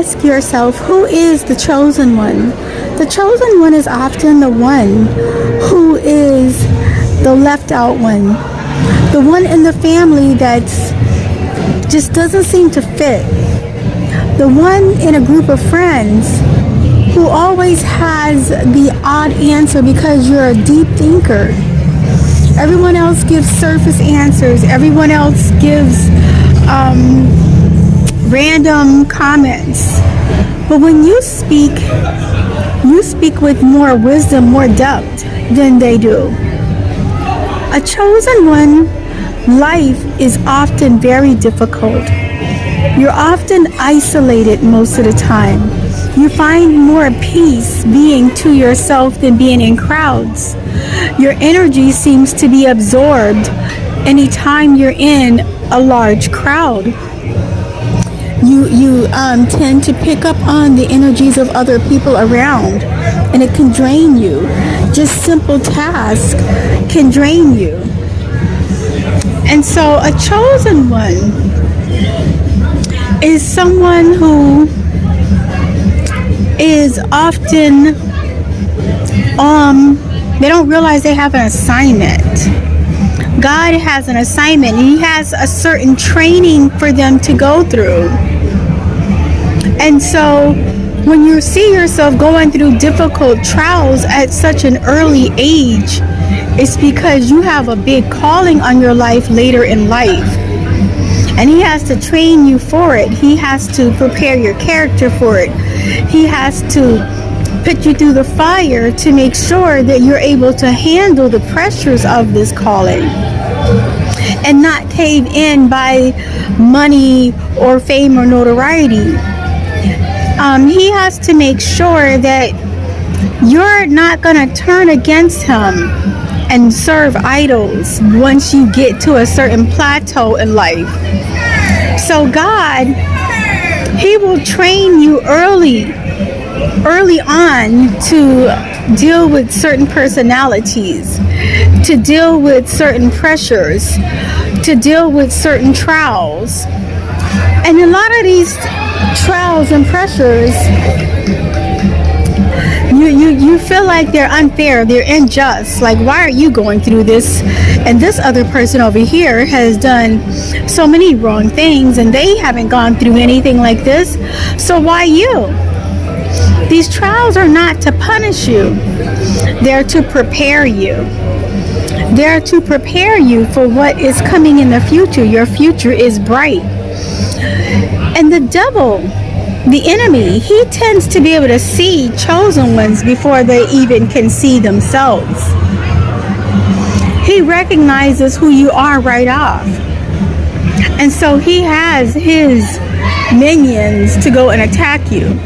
ask yourself, who is the chosen one? The chosen one is often the one who is the left out one. The one in the family that's just doesn't seem to fit. The one in a group of friends who always has the odd answer because you're a deep thinker. Everyone else gives surface answers. Everyone else gives random comments. But when you speak with more wisdom, more depth than they do. A chosen one, life is often very difficult. You're often isolated most of the time. You find more peace being to yourself than being in crowds. Your energy seems to be absorbed anytime you're in a large crowd. You tend to pick up on the energies of other people around, and it can drain you. Just simple tasks can drain you. And so a chosen one is someone who is often, they don't realize they have an assignment. God has an assignment. He has a certain training for them to go through. And so when you see yourself going through difficult trials at such an early age, it's because you have a big calling on your life later in life. And he has to train you for it. He has to prepare your character for it. He has to put you through the fire to make sure that you're able to handle the pressures of this calling and not cave in by money or fame or notoriety. He has to make sure that you're not going to turn against him and serve idols once you get to a certain plateau in life. So God, he will train you early on to deal with certain personalities, to deal with certain pressures, to deal with certain trials. And a lot of these trials and pressures, you feel like they're unfair, they're unjust. Like, why are you going through this? And this other person over here has done so many wrong things and they haven't gone through anything like this. So why you? These trials are not to punish you. They're to prepare you. They're to prepare you for what is coming in the future. Your future is bright. And the devil, the enemy, he tends to be able to see chosen ones before they even can see themselves. He recognizes who you are right off. And so he has his minions to go and attack you.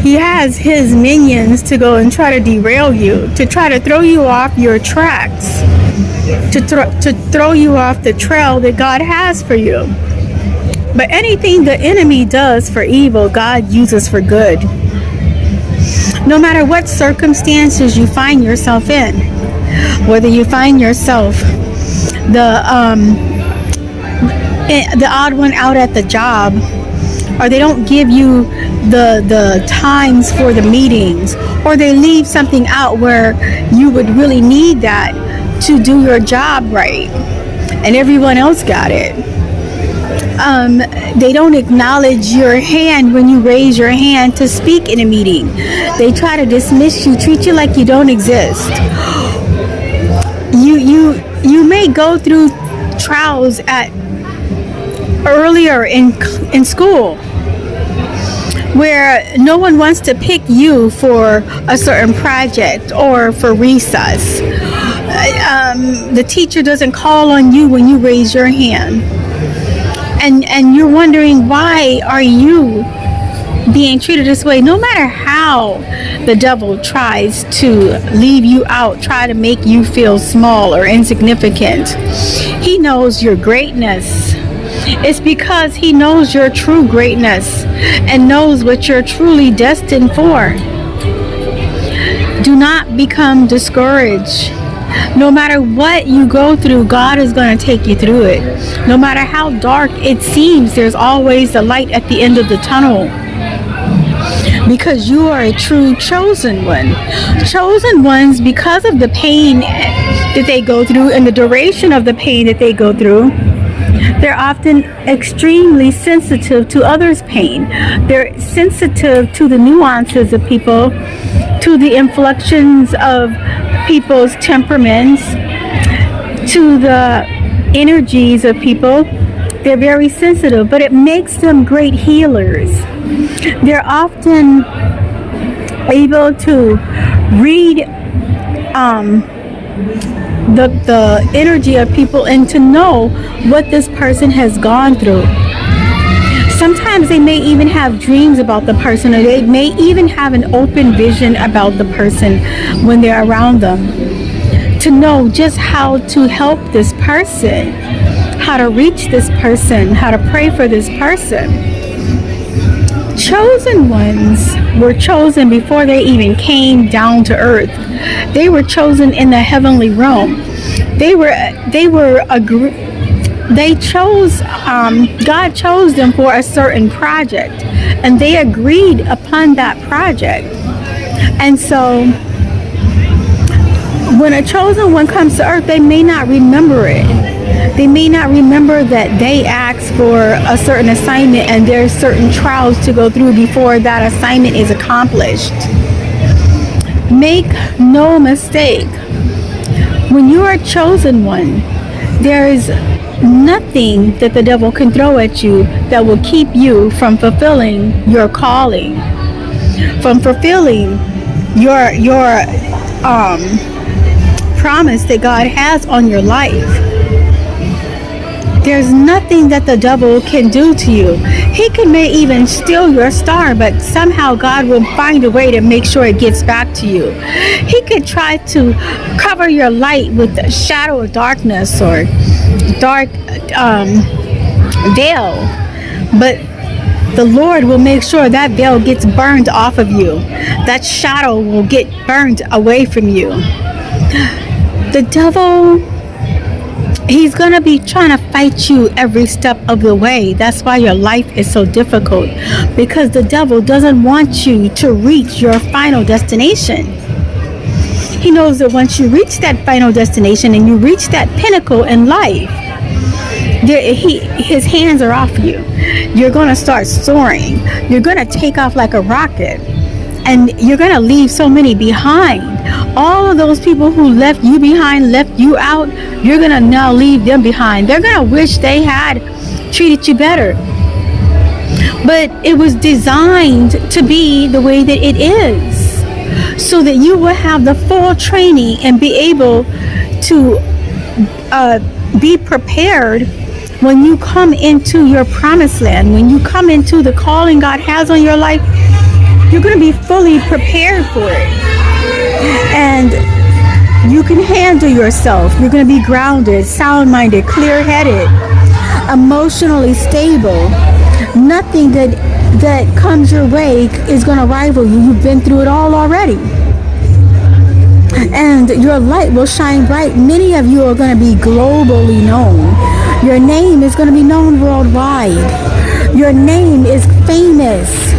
He has his minions to go and try to derail you, to try to throw you off your tracks, to throw you off the trail that God has for you. But anything the enemy does for evil, God uses for good. No matter what circumstances you find yourself in, whether you find yourself the odd one out at the job, or they don't give you the times for the meetings, or they leave something out where you would really need that to do your job right, and everyone else got it. They don't acknowledge your hand when you raise your hand to speak in a meeting. They try to dismiss you, treat you like you don't exist. You may go through trials at earlier in school where no one wants to pick you for a certain project or for recess. The teacher doesn't call on you when you raise your hand. And you're wondering, why are you being treated this way? No matter how the devil tries to leave you out, try to make you feel small or insignificant, he knows your greatness. It's because he knows your true greatness and knows what you're truly destined for. Do not become discouraged. No matter what you go through, God is going to take you through it. No matter how dark it seems, there's always a light at the end of the tunnel. because you are a true chosen one. Chosen ones, because of the pain that they go through and the duration of the pain that they go through, they're often extremely sensitive to others' pain. They're sensitive to the nuances of people, to the inflections of people's temperaments, to the energies of people. They're very sensitive, but it makes them great healers. They're often able to read the energy of people and to know what this person has gone through. Sometimes they may even have dreams about the person, or they may even have an open vision about the person when they're around them, to know just how to help this person, how to reach this person, how to pray for this person. Chosen ones were chosen before they even came down to earth. They were chosen in the heavenly realm. God chose them for a certain project, and they agreed upon that project. And so when a chosen one comes to earth, they may not remember it. They may not remember that they asked for a certain assignment and there's certain trials to go through before that assignment is accomplished. Make no mistake, when you are a chosen one, there is nothing that the devil can throw at you that will keep you from fulfilling your calling, from fulfilling your promise that God has on your life. There's nothing that the devil can do to you. He may even steal your star, but somehow God will find a way to make sure it gets back to you. He could try to cover your light with a shadow of darkness or dark veil, but the Lord will make sure that veil gets burned off of you. That shadow will get burned away from you. The devil, he's going to be trying to fight you every step of the way. That's why your life is so difficult, because the devil doesn't want you to reach your final destination. He knows that once you reach that final destination and you reach that pinnacle in life, his hands are off you. You're going to start soaring. You're going to take off like a rocket, and you're going to leave so many behind. All of those people who left you behind, left you out, you're going to now leave them behind. They're going to wish they had treated you better. But it was designed to be the way that it is, so that you will have the full training and be able to be prepared when you come into your promised land, when you come into the calling God has on your life. You're going to be fully prepared for it. And you can handle yourself. You're going to be grounded, sound-minded, clear-headed, emotionally stable. Nothing that comes your way is going to rival you. You've been through it all already. And your light will shine bright. Many of you are going to be globally known. Your name is going to be known worldwide. Your name is famous.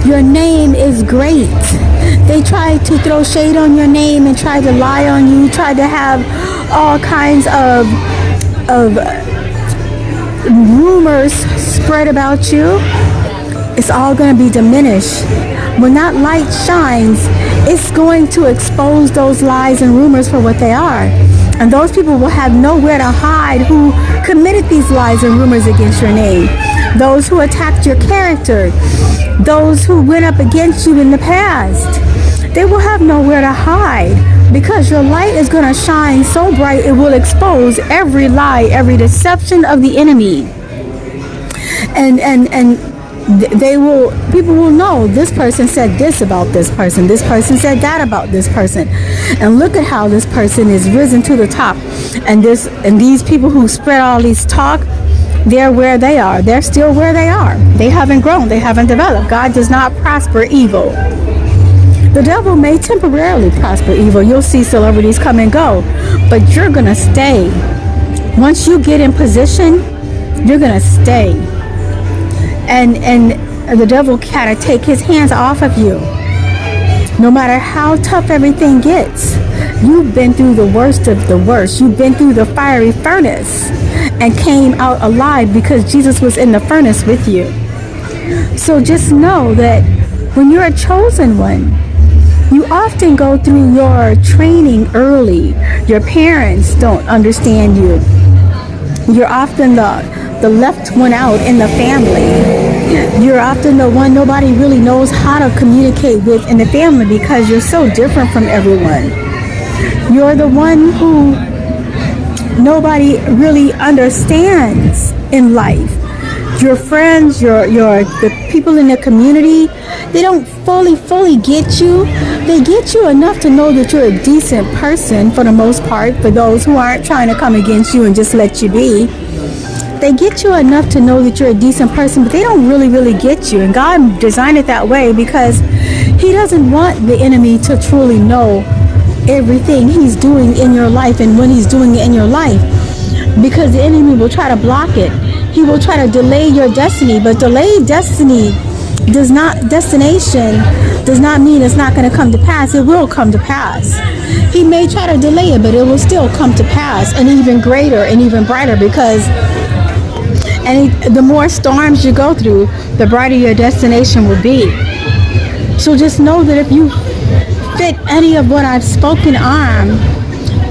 Your name is great. They try to throw shade on your name and try to lie on you, try to have all kinds of rumors spread about you. It's all going to be diminished. When that light shines, it's going to expose those lies and rumors for what they are. And those people will have nowhere to hide who committed these lies and rumors against your name. Those who attacked your character, those who went up against you in the past, they will have nowhere to hide, because your light is going to shine so bright it will expose every lie, every deception of the enemy. And people will know, this person said this about this person said that about this person, and look at how this person is risen to the top. And these people who spread all these talk, they're where they are. They're still where they are. They haven't grown. They haven't developed. God does not prosper evil. The devil may temporarily prosper evil. You'll see celebrities come and go, but you're going to stay. Once you get in position, you're going to stay. And the devil gotta take his hands off of you. No matter how tough everything gets, you've been through the worst of the worst. You've been through the fiery furnace and came out alive because Jesus was in the furnace with you. So just know that when you're a chosen one, you often go through your training early. Your parents don't understand you. You're often the left one out in the family. You're often the one nobody really knows how to communicate with in the family because you're so different from everyone. You're the one who nobody really understands in life. Your friends, the people in the community, they don't fully get you. They get you enough to know that you're a decent person for the most part, for those who aren't trying to come against you and just let you be. They get you enough to know that you're a decent person, but they don't really get you. And God designed it that way because he doesn't want the enemy to truly know everything he's doing in your life and when he's doing it in your life, because the enemy will try to block it. He will try to delay your destiny, but delayed destination does not mean it's not going to come to pass. It will come to pass. He may try to delay it, but it will still come to pass, and even greater and even brighter, because the more storms you go through, the brighter your destination will be. So just know that if you fit any of what I've spoken on,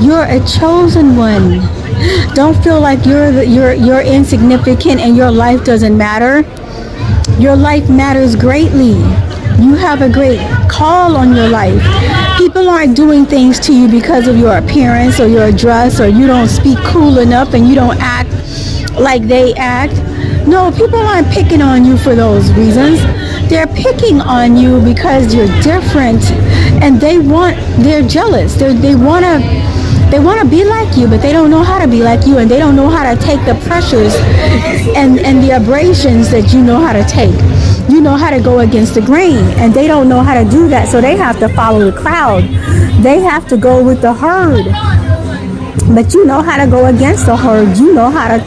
you're a chosen one. Don't feel like you're insignificant and your life doesn't matter. Your life matters greatly. You have a great call on your life. People aren't doing things to you because of your appearance or your dress, or you don't speak cool enough and you don't act like they act. No, people aren't picking on you for those reasons. They're picking on you because you're different, and they're jealous. They want to be like you, but they don't know how to be like you, and they don't know how to take the pressures and the abrasions that you know how to take. You know how to go against the grain, and they don't know how to do that, so they have to follow the crowd. They have to go with the herd. But you know how to go against the herd. You know how to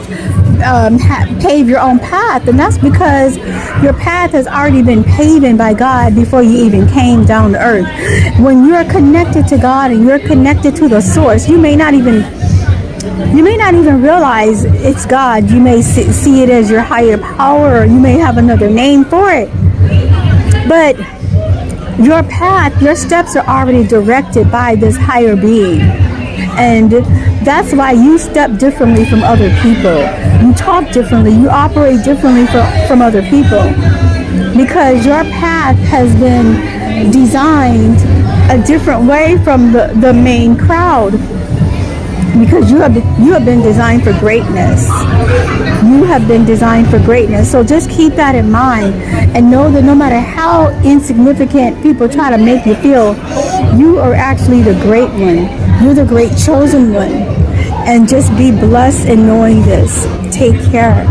pave your own path, and that's because your path has already been paved by God before you even came down to earth. When you're connected to God and you're connected to the source, you may not even realize it's God. You may see it as your higher power, or you may have another name for it. But your path, your steps are already directed by this higher being. And that's why you step differently from other people. You talk differently. You operate differently from other people. Because your path has been designed a different way from the main crowd. Because you have been designed for greatness. You have been designed for greatness. So just keep that in mind, and know that no matter how insignificant people try to make you feel, you are actually the great one. You're the great chosen one. And just be blessed in knowing this. Take care.